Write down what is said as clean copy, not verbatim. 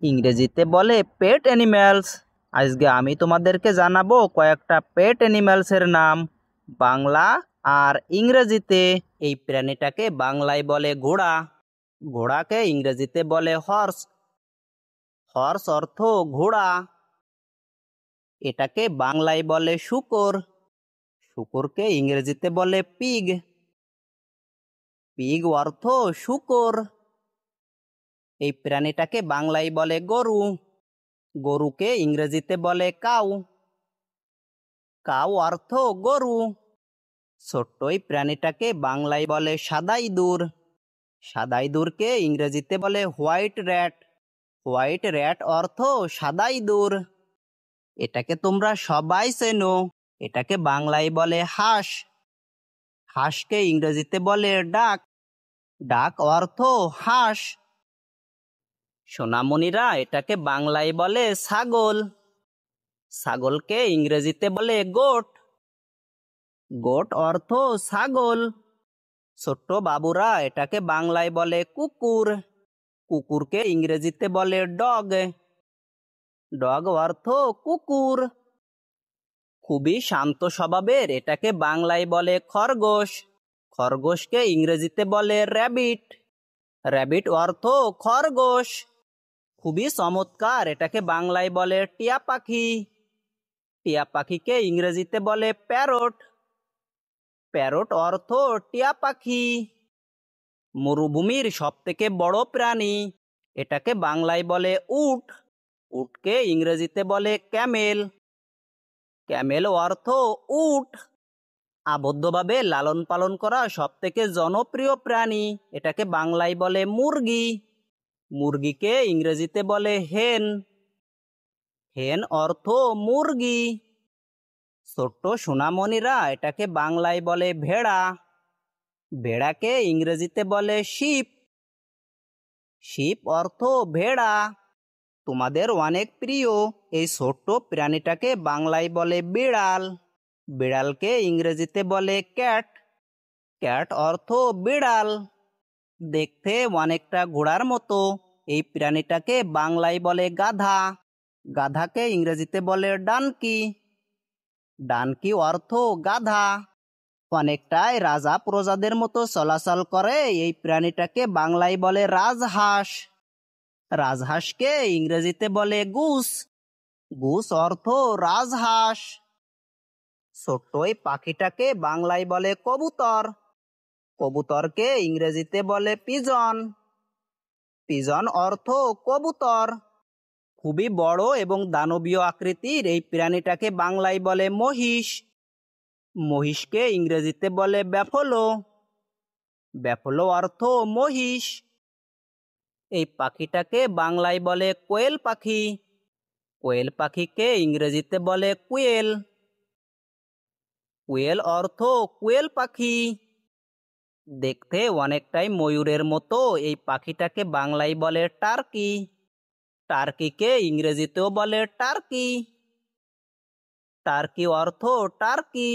ইংরেজিতে বলে পেট অ্যানিম্যালস। আজকে আমি তোমাদেরকে জানাবো কয়েকটা পেট অ্যানিম্যালসের নাম বাংলা আর ইংরেজিতে। এই প্রাণীটাকে বাংলায় বলে ঘোড়া, ঘোড়াকে ইংরেজিতে বলে হর্স, হর্স অর্থ ঘোড়া। এটাকে বাংলায় বলে শূকর, শূকরকে ইংরেজিতে বলে পিগ, পিগ অর্থ শূকর। এই প্রাণীটাকে বাংলায় বলে গরু, গরুকে ইংরেজিতে বলে কাউ, কাউ অর্থ গরু। ছোট্ট এই প্রাণীটাকে বাংলায় বলে সাদা ইঁদুর, সাদা ইঁদুরকে ইংরেজিতে বলে হোয়াইট র্যাট, হোয়াইট র্যাট অর্থ সাদা ইঁদুর। এটাকে তোমরা সবাই চেনো, এটাকে বাংলায় বলে হাঁস, হাঁসকে ইংরেজিতে বলে ডাক, ডাক অর্থ হাঁস। সোনামণিরা, এটাকে বাংলায় বলে ছাগল, ছাগলকে ইংরেজিতে বলে গোট, গোট অর্থ ছাগল। ছোট্ট বাবুরা, এটাকে বাংলায় বলে কুকুর, কুকুরকে ইংরেজিতে বলে ডগ, ডগ অর্থ কুকুর। খুবই শান্ত স্বভাবের এটাকে বাংলায় বলে খরগোশ, খরগোশকে ইংরেজিতে বলে র্যাবিট, র্যাবিট অর্থ খরগোশ। খুবই চমৎকার এটাকে বাংলায় বলে টিয়া পাখি, টিয়া পাখিকে ইংরেজিতে বলে প্যারট, প্যারট অর্থ টিয়া পাখি। মরুভূমির সবথেকে বড় প্রাণী, এটাকে বাংলায় বলে উট, উটকে ইংরেজিতে বলে ক্যামেল, ক্যামেল অর্থ উট। আবদ্ধভাবে লালন পালন করা সবথেকে জনপ্রিয় প্রাণী, এটাকে বাংলায় বলে মুরগি, মুরগিকে ইংরেজিতে বলে হেন, হেন অর্থ মুরগি। ছোট্ট সোনামণিরা, এটাকে বাংলায় বলে ভেড়া, ভেড়াকে ইংরেজিতে বলে শিপ, শিপ অর্থ ভেড়া। তোমাদের অনেক প্রিয় এই ছোট্ট প্রাণীটাকে বাংলায় বলে বিড়াল, বিড়ালকে ইংরেজিতে বলে ক্যাট, ক্যাট অর্থ বিড়াল। দেখতে অনেকটা ঘোড়ার মতো এই প্রাণীটাকে বাংলায় বলে গাধা, গাধাকে ইংরেজিতে বলে ডানকি, ডানকি অর্থ গাধা। অনেকটাই রাজা প্রজাদের মতো চলাচল করে এই প্রাণীটাকে বাংলায় বলে রাজহাঁস, রাজহাঁসকে ইংরেজিতে বলে গুস, গুস অর্থ রাজহাঁস। ছোট্ট এই পাখিটাকে বাংলায় বলে কবুতর, কবুতরকে ইংরেজিতে বলে পিজন, পিজন অর্থ কবুতর। খুবই বড় এবং দানবীয় আকৃতির এই প্রাণীটাকে বাংলায় বলে মহিষ, মহিষকে ইংরেজিতে বলে ব্যাফলো, ব্যাফলো অর্থ মহিষ। এই পাখিটাকে বাংলায় বলে কোয়েল পাখি, কোয়েল পাখিকে ইংরেজিতে বলে কুয়েল, কুয়েল অর্থ কুয়েল পাখি। দেখতে অনেকটাই ময়ূরের মতো এই পাখিটাকে বাংলায় বলে টার্কি, টার্কিকে ইংরেজিতেও বলে টার্কি, টার্কি অর্থ টার্কি।